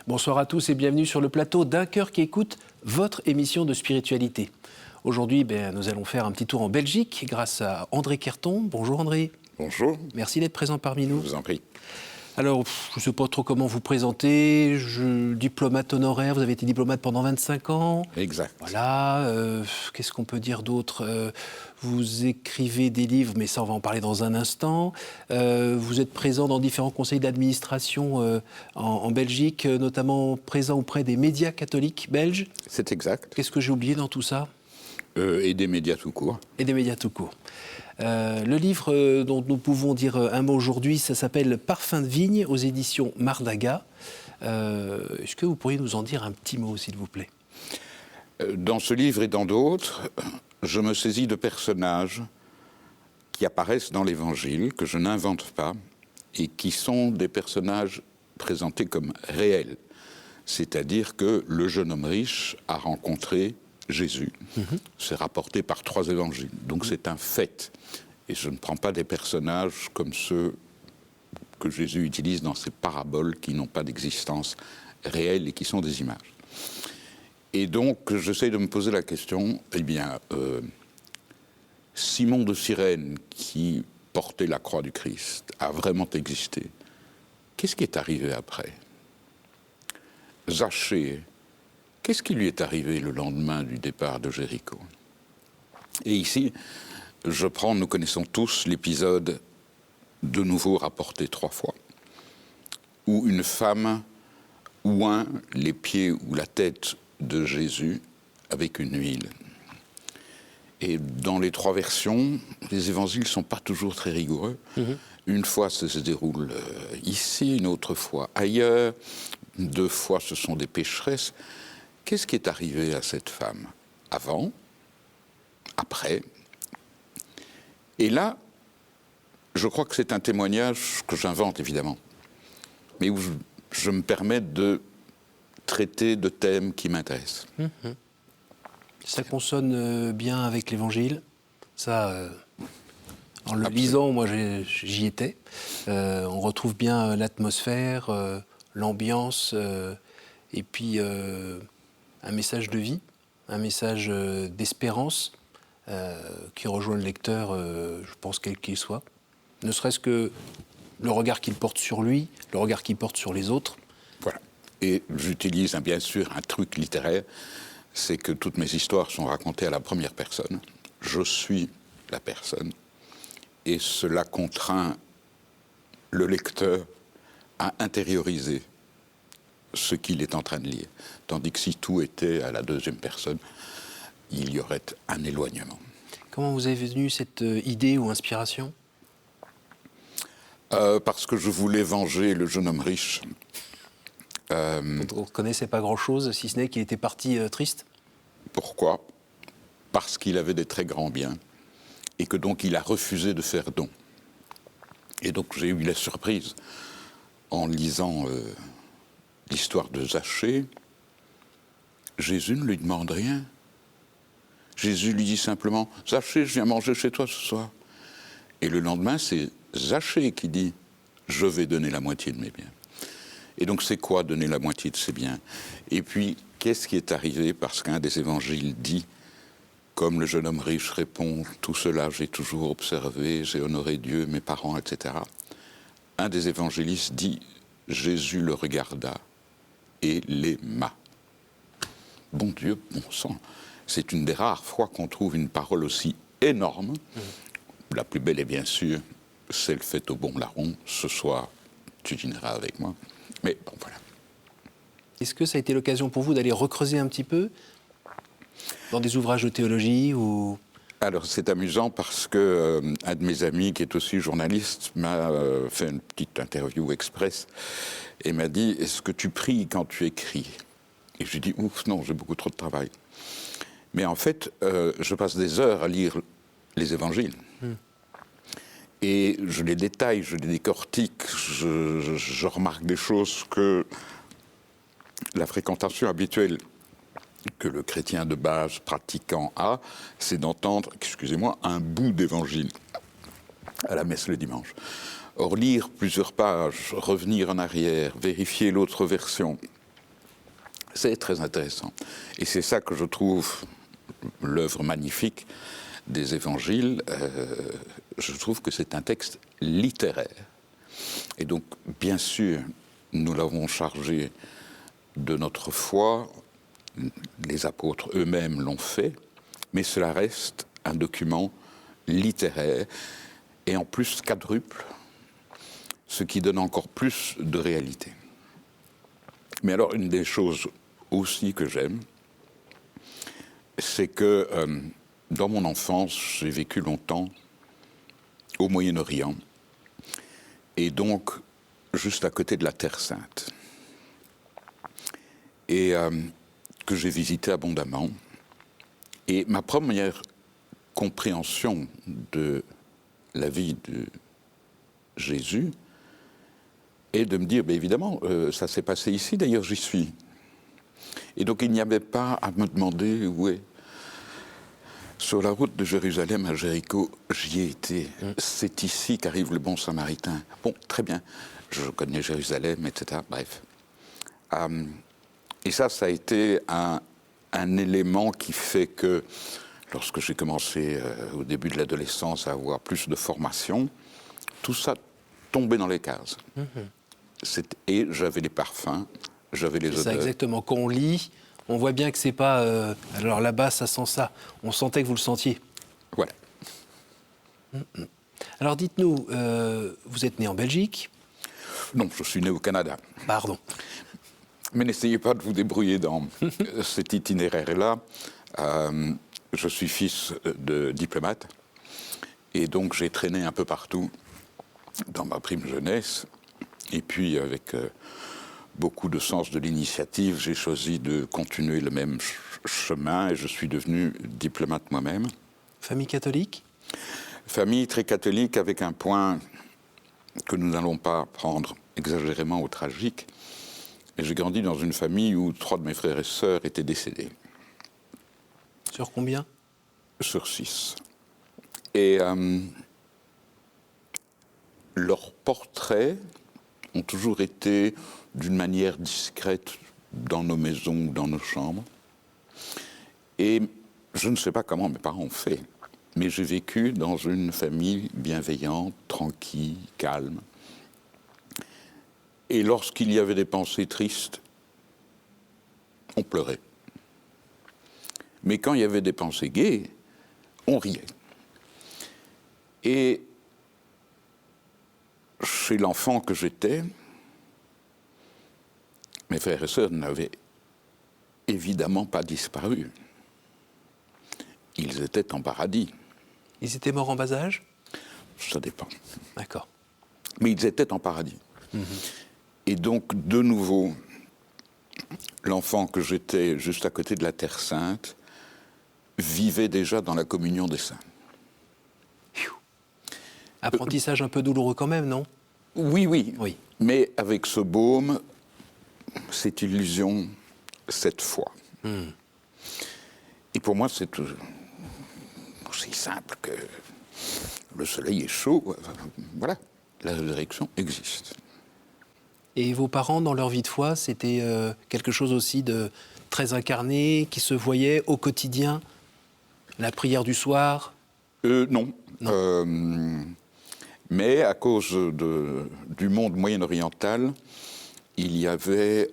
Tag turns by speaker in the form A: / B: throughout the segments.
A: Bonsoir à tous et bienvenue sur le plateau d'Un cœur qui écoute, votre émission de spiritualité. Aujourd'hui, nous allons faire un petit tour en Belgique grâce à André Kerton. Bonjour André.
B: Bonjour.
A: Merci d'être présent parmi nous.
B: Je vous en prie.
A: Alors, je ne sais pas trop comment vous présenter. Diplomate honoraire, vous avez été diplomate pendant 25 ans.
B: Exact.
A: Voilà. Qu'est-ce qu'on peut dire d'autre ? Vous écrivez des livres, mais ça, on va en parler dans un instant. Vous êtes présent dans différents conseils d'administration en Belgique, notamment présent auprès des médias catholiques belges.
B: C'est exact.
A: Qu'est-ce que j'ai oublié dans tout ça ?
B: Et des médias tout court.
A: Et des médias tout court. Le livre dont nous pouvons dire un mot aujourd'hui, ça s'appelle « Parfum de vigne » aux éditions Mardaga. Est-ce que vous pourriez nous en dire un petit mot, s'il vous plaît ?
B: Dans ce livre et dans d'autres, je me saisis de personnages qui apparaissent dans l'Évangile, que je n'invente pas, et qui sont des personnages présentés comme réels. C'est-à-dire que le jeune homme riche a rencontré Jésus. C'est rapporté par 3 évangiles. Donc c'est un fait. Et je ne prends pas des personnages comme ceux que Jésus utilise dans ses paraboles qui n'ont pas d'existence réelle et qui sont des images. Et donc j'essaie de me poser la question, Simon de Cyrène, qui portait la croix du Christ, a vraiment existé. Qu'est-ce qui est arrivé après ? Zachée, qu'est-ce qui lui est arrivé le lendemain du départ de Jéricho ? Et ici, nous connaissons tous l'épisode de nouveau rapporté 3 fois, où une femme oint les pieds ou la tête de Jésus avec une huile. Et dans les 3 versions, les évangiles ne sont pas toujours très rigoureux. Une fois, ça se déroule ici, une autre fois ailleurs. 2 fois, ce sont des pécheresses. Qu'est-ce qui est arrivé à cette femme ? Avant, après. Et là, je crois que c'est un témoignage que j'invente, évidemment, mais où je me permets de traiter de thèmes qui m'intéressent.
A: Ça consonne bien avec l'Évangile. Ça, en le lisant, moi j'y étais. On retrouve bien l'atmosphère, l'ambiance, et puis un message de vie, un message d'espérance qui rejoint le lecteur, je pense, quel qu'il soit. Ne serait-ce que le regard qu'il porte sur lui, le regard qu'il porte sur les autres.
B: Voilà. Et j'utilise bien sûr un truc littéraire, c'est que toutes mes histoires sont racontées à la première personne. Je suis la personne. Et cela contraint le lecteur à intérioriser ce qu'il est en train de lire. Tandis que si tout était à la 2e personne, il y aurait un éloignement.
A: Comment vous avez venu cette idée ou inspiration ?
B: Parce que je voulais venger le jeune homme riche.
A: On ne connaissait pas grand-chose, si ce n'est qu'il était parti triste.
B: Pourquoi ? Parce qu'il avait des très grands biens et que donc il a refusé de faire don. Et donc j'ai eu la surprise en lisant l'histoire de Zachée. Jésus ne lui demande rien. Jésus lui dit simplement « Zachée, je viens manger chez toi ce soir ». Et le lendemain, c'est Zachée qui dit « Je vais donner la moitié de mes biens ». Et donc c'est quoi donner la moitié de ses biens ? Et puis, qu'est-ce qui est arrivé ? Parce qu'un des évangiles dit, comme le jeune homme riche répond « Tout cela j'ai toujours observé, j'ai honoré Dieu, mes parents, etc. » Un des évangélistes dit « Jésus le regarda et l'aima ». Bon Dieu, bon sang, c'est une des rares fois qu'on trouve une parole aussi énorme. La plus belle est bien sûr celle faite au bon larron. Ce soir, tu dîneras avec moi. Mais bon, voilà.
A: Est-ce que ça a été l'occasion pour vous d'aller recreuser un petit peu dans des ouvrages de théologie ou...
B: Alors, c'est amusant parce que un de mes amis, qui est aussi journaliste, m'a fait une petite interview express et m'a dit « Est-ce que tu pries quand tu écris ?» Et je lui ai dit « Ouf, non, j'ai beaucoup trop de travail. » Mais en fait, je passe des heures à lire les évangiles. Et je les détaille, je les décortique, je remarque des choses que la fréquentation habituelle que le chrétien de base pratiquant a, c'est d'entendre, excusez-moi, un bout d'évangile à la messe le dimanche. Or, lire plusieurs pages, revenir en arrière, vérifier l'autre version, C'est très intéressant. Et c'est ça que je trouve l'œuvre magnifique des évangiles. Je trouve que c'est un texte littéraire. Et donc, bien sûr, nous l'avons chargé de notre foi, les apôtres eux-mêmes l'ont fait, mais cela reste un document littéraire et en plus quadruple, ce qui donne encore plus de réalité. Mais alors, une des choses aussi que j'aime, c'est que dans mon enfance, j'ai vécu longtemps au Moyen-Orient, et donc juste à côté de la Terre Sainte, et que j'ai visité abondamment. Et ma première compréhension de la vie de Jésus est de me dire, bien évidemment, ça s'est passé ici, d'ailleurs j'y suis. Et donc il n'y avait pas à me demander où est. Sur la route de Jérusalem à Jéricho, j'y ai été. C'est ici qu'arrive le bon Samaritain. Bon, très bien, je connais Jérusalem, etc. Bref. Et ça a été un élément qui fait que, lorsque j'ai commencé au début de l'adolescence à avoir plus de formation, tout ça tombait dans les cases. Et j'avais les parfums, j'avais les odeurs.
A: C'est ça, exactement. Quand on lit, on voit bien que c'est pas... alors là-bas, ça sent ça. On sentait que vous le sentiez.
B: Voilà.
A: Alors dites-nous, vous êtes né en Belgique?
B: Non, je suis né au Canada.
A: Pardon.
B: Mais n'essayez pas de vous débrouiller dans cet itinéraire-là. Je suis fils de diplomate, et donc j'ai traîné un peu partout dans ma prime jeunesse. Et puis, avec beaucoup de sens de l'initiative, j'ai choisi de continuer le même chemin, et je suis devenu diplomate moi-même.
A: Famille catholique?
B: Famille très catholique, avec un point que nous n'allons pas prendre exagérément au tragique. Et j'ai grandi dans une famille où 3 de mes frères et sœurs étaient décédés.
A: Sur combien?
B: Sur 6. Et leurs portraits ont toujours été d'une manière discrète dans nos maisons ou dans nos chambres. Et je ne sais pas comment mes parents ont fait, mais j'ai vécu dans une famille bienveillante, tranquille, calme. Et lorsqu'il y avait des pensées tristes, on pleurait. Mais quand il y avait des pensées gaies, on riait. Et chez l'enfant que j'étais, mes frères et sœurs n'avaient évidemment pas disparu. Ils étaient en paradis.
A: Ils étaient morts en bas âge?
B: Ça dépend.
A: D'accord.
B: Mais ils étaient en paradis. Et donc, de nouveau, l'enfant que j'étais juste à côté de la Terre Sainte vivait déjà dans la communion des saints.
A: Apprentissage un peu douloureux quand même, non?
B: Oui, oui,
A: Oui.
B: Mais avec ce baume, cette illusion, cette foi. Et pour moi, c'est aussi simple que le soleil est chaud. Voilà, la résurrection existe.
A: Et vos parents, dans leur vie de foi, c'était quelque chose aussi de très incarné, qui se voyait au quotidien? La prière du soir?
B: Non.
A: Non.
B: Mais à cause du monde moyen-oriental, il y avait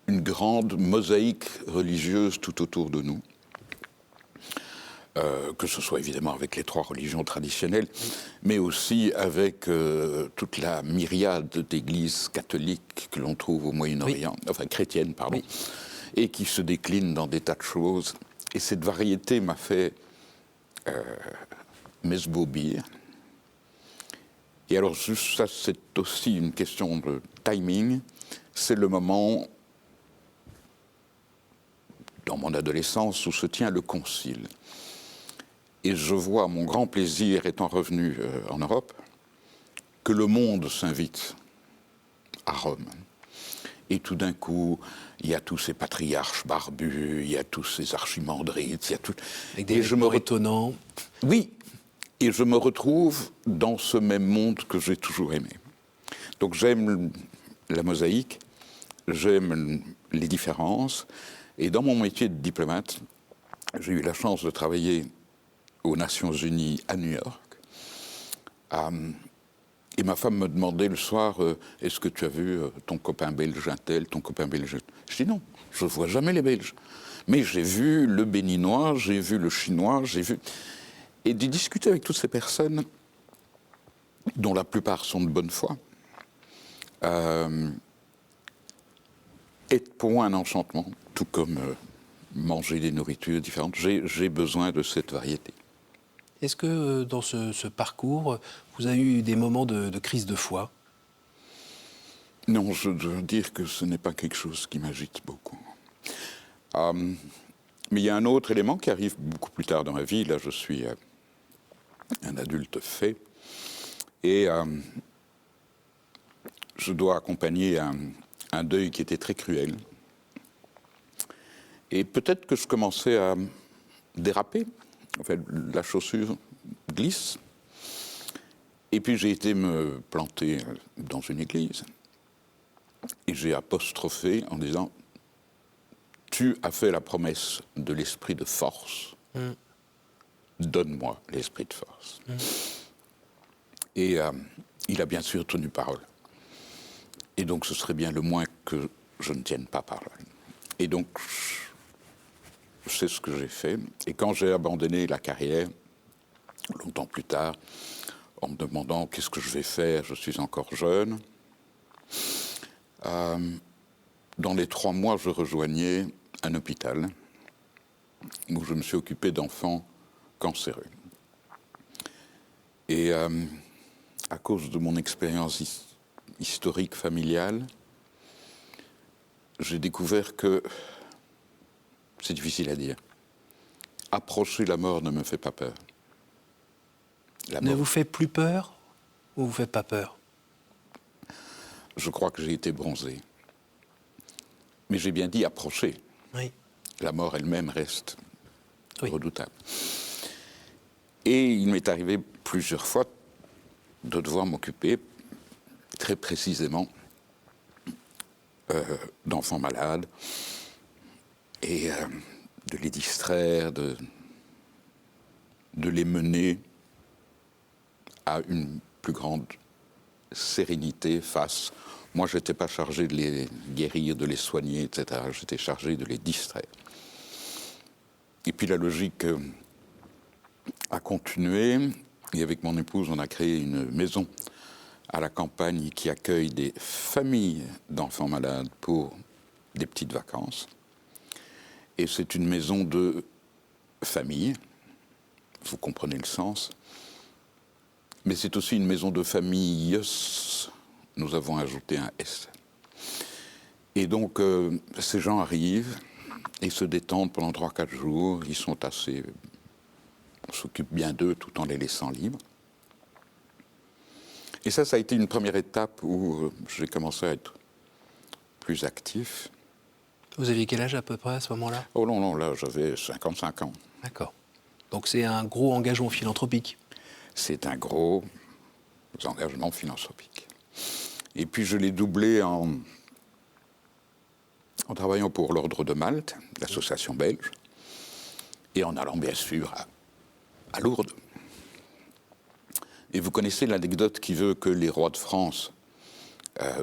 B: une grande mosaïque religieuse tout autour de nous. Que ce soit évidemment avec les 3 religions traditionnelles, mais aussi avec toute la myriade d'églises catholiques que l'on trouve au Moyen-Orient, enfin chrétiennes, pardon, et qui se déclinent dans des tas de choses. Et cette variété m'a fait m'esbaubir. Et alors, juste ça, c'est aussi une question de timing. C'est le moment, dans mon adolescence, où se tient le concile. Et je vois, à mon grand plaisir, étant revenu en Europe, que le monde s'invite à Rome. Et tout d'un coup, il y a tous ces patriarches barbus, il y a tous ces archimandrites, il y a tout...
A: Avec des vêtements étonnants.
B: Oui, et je me retrouve dans ce même monde que j'ai toujours aimé. Donc j'aime la mosaïque, j'aime les différences. Et dans mon métier de diplomate, j'ai eu la chance de travailler aux Nations Unies à New York. Et ma femme me demandait le soir, est-ce que tu as vu ton copain belge un tel, ton copain belge? Je dis non, je ne vois jamais les Belges. Mais j'ai vu le béninois, j'ai vu le chinois, j'ai vu... Et de discuter avec toutes ces personnes, dont la plupart sont de bonne foi, est pour moi un enchantement, tout comme manger des nourritures différentes. J'ai besoin de cette variété.
A: Est-ce que dans ce parcours, vous avez eu des moments de crise de foi?
B: Non, je dois dire que ce n'est pas quelque chose qui m'agite beaucoup. Mais il y a un autre élément qui arrive beaucoup plus tard dans ma vie. Là, je suis un adulte fait. Et je dois accompagner un deuil qui était très cruel. Et peut-être que je commençais à déraper. En fait, la chaussure glisse. Et puis j'ai été me planter dans une église. Et j'ai apostrophé en disant « Tu as fait la promesse de l'esprit de force. Donne-moi l'esprit de force. » Et il a bien sûr tenu parole. Et donc ce serait bien le moins que je ne tienne pas parole. Et donc c'est ce que j'ai fait. Et quand j'ai abandonné la carrière, longtemps plus tard, en me demandant qu'est-ce que je vais faire, je suis encore jeune, dans les 3 mois, je rejoignais un hôpital où je me suis occupé d'enfants cancéreux. Et à cause de mon expérience historique familiale, j'ai découvert que, c'est difficile à dire, approcher la mort ne me fait pas peur.
A: Ne vous fait plus peur ou vous fait pas peur?
B: Je crois que j'ai été bronzé. Mais j'ai bien dit approcher.
A: Oui.
B: La mort elle-même reste
A: Oui.
B: redoutable. Et il m'est arrivé plusieurs fois de devoir m'occuper très précisément d'enfants malades et de les distraire, de les mener à une plus grande sérénité face. Moi, je n'étais pas chargé de les guérir, de les soigner, etc. J'étais chargé de les distraire. Et puis la logique a continué. Et avec mon épouse, on a créé une maison à la campagne qui accueille des familles d'enfants malades pour des petites vacances. Et c'est une maison de famille. Vous comprenez le sens. Mais c'est aussi une maison de famille. Nous avons ajouté un S. Et donc, ces gens arrivent et se détendent pendant 3-4 jours. Ils sont assez... On s'occupe bien d'eux tout en les laissant libres. Et ça a été une première étape où j'ai commencé à être plus actif.
A: Vous aviez quel âge à peu près à ce moment-là?
B: Oh non, là, j'avais 55 ans.
A: D'accord. Donc c'est un gros engagement philanthropique.
B: C'est un gros engagement philanthropique. Et puis je l'ai doublé en travaillant pour l'Ordre de Malte, l'association belge, et en allant bien sûr à Lourdes. Et vous connaissez l'anecdote qui veut que les rois de France,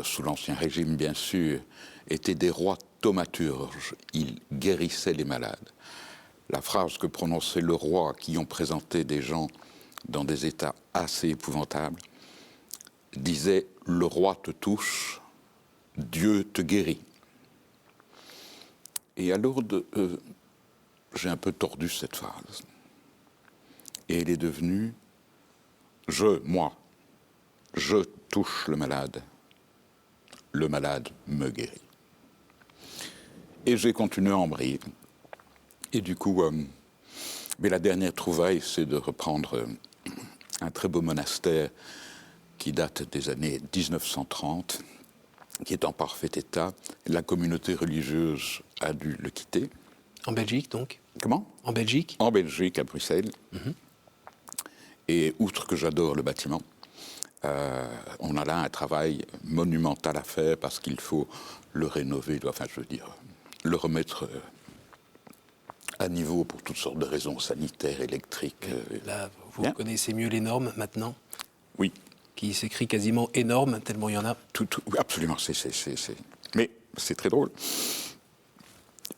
B: sous l'Ancien Régime bien sûr, étaient des rois thaumaturges. Ils guérissaient les malades. La phrase que prononçait le roi qui ont présenté des gens dans des états assez épouvantables disait « Le roi te touche, Dieu te guérit ». Et à Lourdes, j'ai un peu tordu cette phrase. Et elle est devenue « je touche le malade me guérit ». Et j'ai continué à en briller. Et du coup, mais la dernière trouvaille, c'est de reprendre un très beau monastère qui date des années 1930, qui est en parfait état. La communauté religieuse a dû le quitter.
A: En Belgique, donc?
B: Comment?
A: En Belgique?
B: En Belgique, à Bruxelles. Et outre que j'adore le bâtiment, On a là un travail monumental à faire parce qu'il faut le rénover, enfin je veux dire, le remettre à niveau pour toutes sortes de raisons sanitaires, électriques.
A: Là, vous connaissez mieux les normes maintenant,
B: Oui.
A: qui s'écrit quasiment énorme, tellement il y en a.
B: Oui, absolument. Mais c'est très drôle.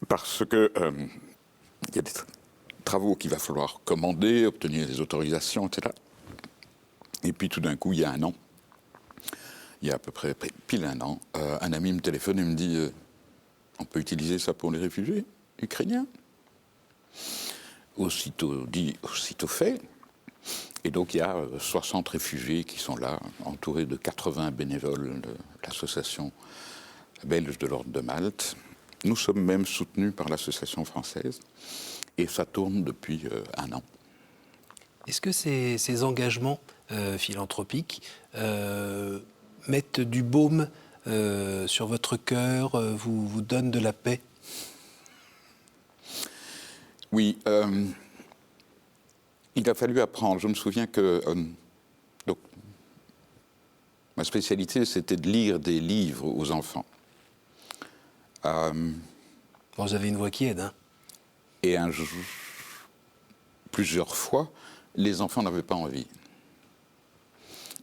B: Parce que il y a des travaux qu'il va falloir commander, obtenir des autorisations, etc. Et puis tout d'un coup, il y a un an, il y a à peu près pile un an, un ami me téléphone et me dit on peut utiliser ça pour les réfugiés ukrainiens. Aussitôt dit, aussitôt fait. Et donc il y a 60 réfugiés qui sont là, entourés de 80 bénévoles de l'association belge de l'Ordre de Malte. Nous sommes même soutenus par l'association française. Et ça tourne depuis un an.
A: Est-ce que ces engagements philanthropiques mettent du baume sur votre cœur, vous donnent de la paix?
B: Oui, il a fallu apprendre. Je me souviens que donc, ma spécialité, c'était de lire des livres aux enfants.
A: Vous avez une voix qui aide, hein?
B: Et plusieurs fois, les enfants n'avaient pas envie.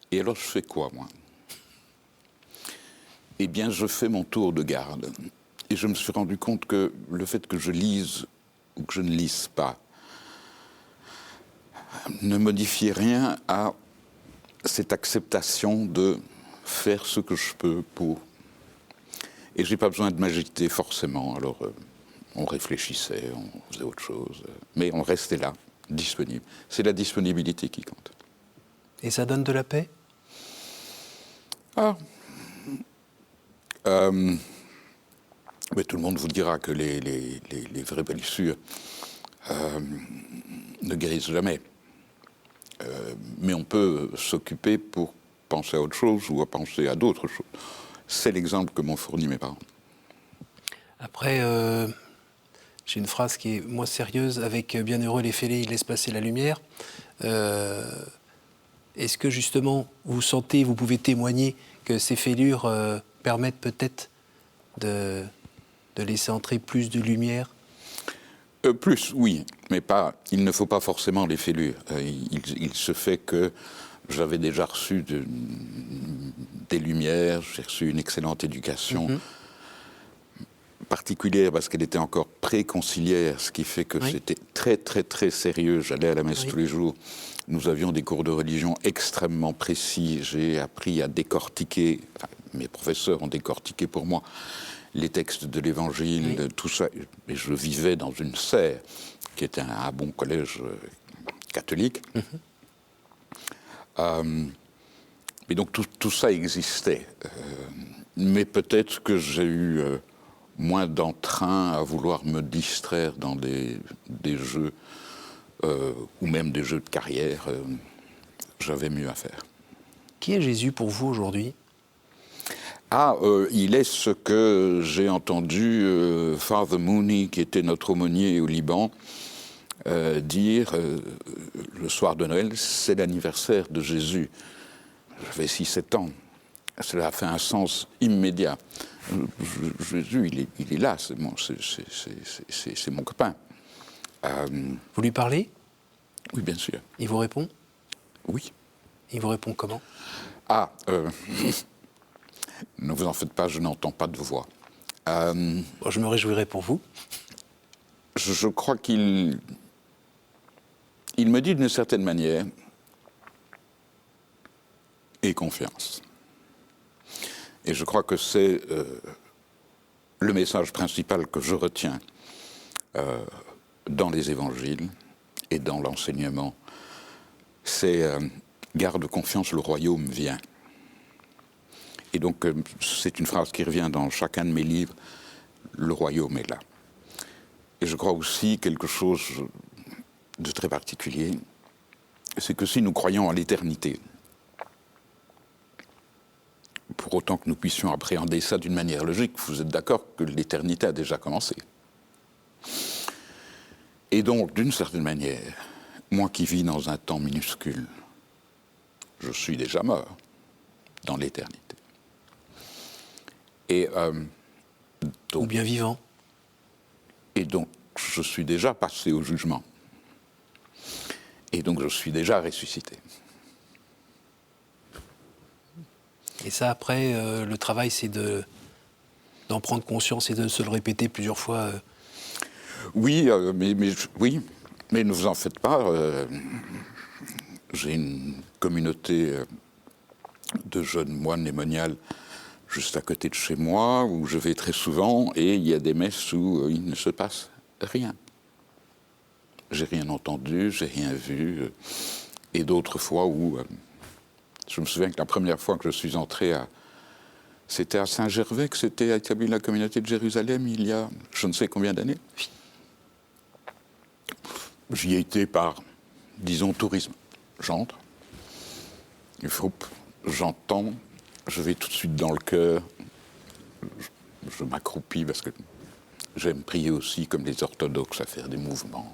B: Et alors, je fais quoi, moi? Eh bien, je fais mon tour de garde. Et je me suis rendu compte que le fait que je lise ou que je ne lise pas ne modifiait rien à cette acceptation de faire ce que je peux pour. Et je n'ai pas besoin de m'agiter forcément. Alors, on réfléchissait, on faisait autre chose. Mais on restait là, disponible. C'est la disponibilité qui compte.
A: Et ça donne de la paix?
B: Mais tout le monde vous dira que les vraies blessures ne guérissent jamais. Mais on peut s'occuper pour penser à autre chose ou à penser à d'autres choses. C'est l'exemple que m'ont fourni mes parents.
A: Après, j'ai une phrase qui est moins sérieuse. Avec Bienheureux les fêlés, ils laissent passer la lumière. Est-ce que justement, vous sentez, vous pouvez témoigner que ces fêlures permettent peut-être de laisser entrer plus de lumière?
B: Plus, oui, mais pas. Il ne faut pas forcément les fêlures. Il se fait que j'avais déjà reçu des lumières, j'ai reçu une excellente éducation, particulière parce qu'elle était encore pré-conciliaire, ce qui fait que c'était très, très, très sérieux. J'allais à la messe tous les jours. Nous avions des cours de religion extrêmement précis. J'ai appris à décortiquer, enfin, mes professeurs ont décortiqué pour moi les textes de l'Évangile, tout ça. Et je vivais dans une serre, qui était un bon collège catholique. Et donc tout ça existait. Mais peut-être que j'ai eu moins d'entrain à vouloir me distraire dans des jeux, ou même des jeux de carrière. J'avais mieux à faire.
A: Qui est Jésus pour vous aujourd'hui?
B: Il est ce que j'ai entendu Father Mooney, qui était notre aumônier au Liban, dire le soir de Noël, c'est l'anniversaire de Jésus. J'avais 6-7 ans. Cela a fait un sens immédiat. Jésus, il est là, c'est mon copain.
A: Vous lui parlez?
B: Oui, bien sûr.
A: Il vous répond?
B: Oui.
A: Il vous répond comment?
B: Ne vous en faites pas, je n'entends pas de voix.
A: Bon, je me réjouirai pour vous.
B: Je crois qu'il me dit d'une certaine manière, aie confiance. Et je crois que c'est le message principal que je retiens dans les évangiles et dans l'enseignement. C'est garde confiance, le royaume vient. Et donc, c'est une phrase qui revient dans chacun de mes livres, le royaume est là. Et je crois aussi quelque chose de très particulier, c'est que si nous croyons à l'éternité, pour autant que nous puissions appréhender ça d'une manière logique, vous êtes d'accord que l'éternité a déjà commencé. Et donc, d'une certaine manière, moi qui vis dans un temps minuscule, je suis déjà mort. dans l'éternité. Et,
A: Ou bien vivant.
B: et donc, je suis déjà passé au jugement. Et donc, je suis déjà ressuscité.
A: Et ça, après, le travail, c'est d'en prendre conscience et de se le répéter plusieurs fois.
B: Oui, oui, mais ne vous en faites pas. J'ai une communauté de jeunes moines et moniales juste à côté de chez moi, où je vais très souvent, et il y a des messes où il ne se passe rien. J'ai rien entendu, j'ai rien vu, et d'autres fois où... je me souviens que la première fois que je suis entré c'était à Saint-Gervais que s'était établie la communauté de Jérusalem il y a je ne sais combien d'années. J'y ai été par, disons, tourisme. J'entre, j'entends, je vais tout de suite dans le cœur, je m'accroupis parce que j'aime prier aussi comme les orthodoxes, à faire des mouvements.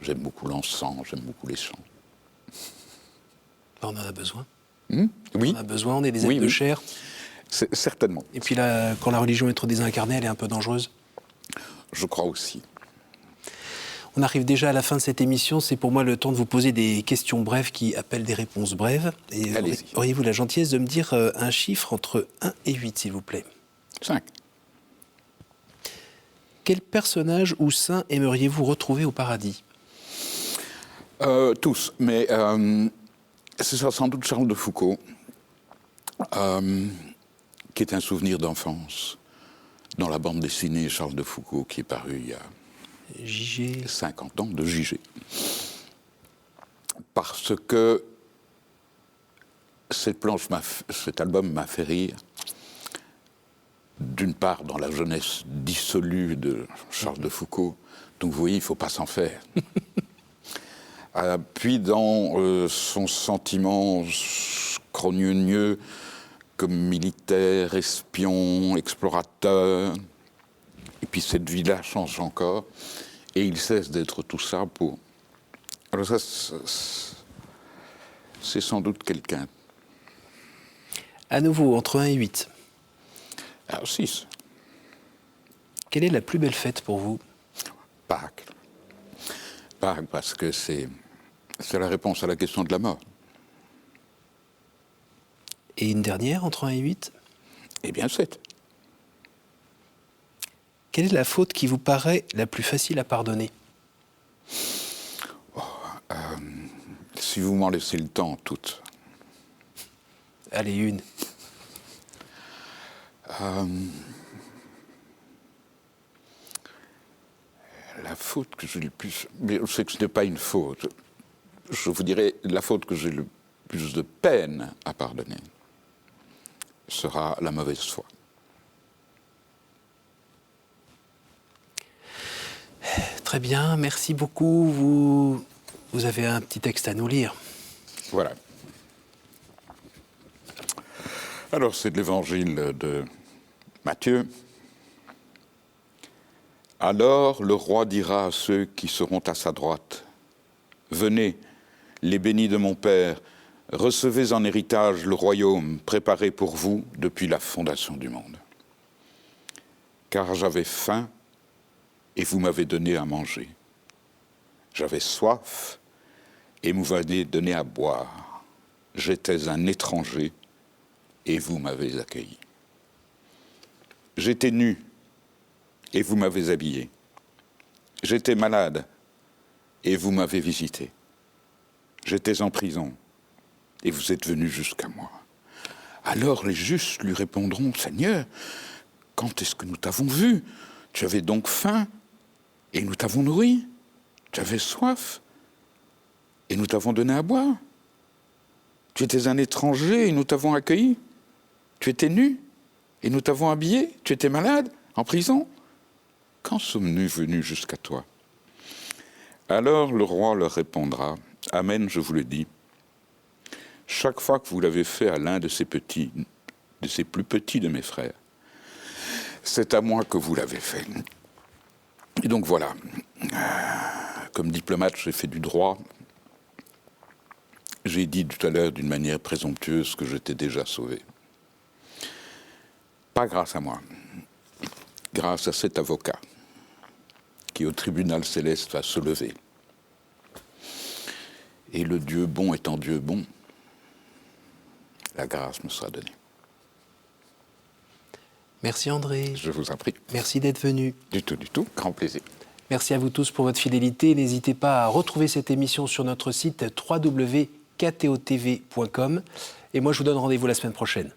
B: J'aime beaucoup l'encens, j'aime beaucoup les chants.
A: On en a besoin.
B: Oui.
A: On en a besoin, on est des êtres de chair.
B: Certainement.
A: Et puis là, quand la religion est trop désincarnée, elle est un peu dangereuse.
B: Je crois aussi.
A: On arrive déjà à la fin de cette émission. C'est pour moi le temps de vous poser des questions brèves qui appellent des réponses brèves. Et auriez-vous la gentillesse de me dire un chiffre entre 1 et 8, s'il vous plaît?
B: 5.
A: Quel personnage ou saint aimeriez-vous retrouver au paradis?
B: Tous, mais ce sera sans doute Charles de Foucault, qui est un souvenir d'enfance dans la bande dessinée Charles de Foucault qui est parue il y a
A: JG.
B: 50 ans, de JG. Parce que cet album m'a fait rire, d'une part dans la jeunesse dissolue de Charles de Foucault, donc vous voyez, il ne faut pas s'en faire. Puis dans son sentiment crogneux comme militaire, espion, explorateur, et puis cette vie-là change encore, et il cesse d'être tout ça pour... Alors ça, c'est sans doute quelqu'un.
A: À nouveau, entre 1 et 8.
B: Alors 6.
A: Quelle est la plus belle fête pour vous?
B: Pâques. Pâques, parce que c'est la réponse à la question de la mort.
A: Et une dernière, entre 1 et 8?
B: Eh bien, 7.
A: Quelle est la faute qui vous paraît la plus facile à pardonner?
B: Si vous m'en laissez le temps, toutes.
A: Allez, une.
B: La faute que j'ai le plus... Mais je sais que ce n'est pas une faute. Je vous dirais, la faute que j'ai le plus de peine à pardonner sera la mauvaise foi.
A: Très bien, merci beaucoup. Vous avez un petit texte à nous lire.
B: Voilà. Alors, c'est de l'évangile de Matthieu. Alors le roi dira à ceux qui seront à sa droite, « Venez, les bénis de mon Père, recevez en héritage le royaume préparé pour vous depuis la fondation du monde. Car j'avais faim et vous m'avez donné à manger. J'avais soif et vous m'avez donné à boire. J'étais un étranger et vous m'avez accueilli. J'étais nu et vous m'avez habillé. J'étais malade et vous m'avez visité. J'étais en prison et vous êtes venus jusqu'à moi. Alors les justes lui répondront, « Seigneur, quand est-ce que nous t'avons vu? Tu avais donc faim et nous t'avons nourri. Tu avais soif et nous t'avons donné à boire. Tu étais un étranger et nous t'avons accueilli. Tu étais nu et nous t'avons habillé. Tu étais malade, en prison. Quand sommes-nous venus jusqu'à toi? » Alors le roi leur répondra, « Amen, je vous le dis. Chaque fois que vous l'avez fait à l'un de ces petits, de ces plus petits de mes frères, c'est à moi que vous l'avez fait. » Et donc voilà, comme diplomate, j'ai fait du droit. j'ai dit tout à l'heure d'une manière présomptueuse que j'étais déjà sauvé. Pas grâce à moi, grâce à cet avocat qui au tribunal céleste va se lever. Et le Dieu bon étant Dieu bon, la grâce me sera donnée.
A: Merci André.
B: Je vous en prie.
A: Merci d'être venu.
B: Du tout, grand plaisir.
A: Merci à vous tous pour votre fidélité. N'hésitez pas à retrouver cette émission sur notre site www.ktotv.com. Et moi, je vous donne rendez-vous la semaine prochaine.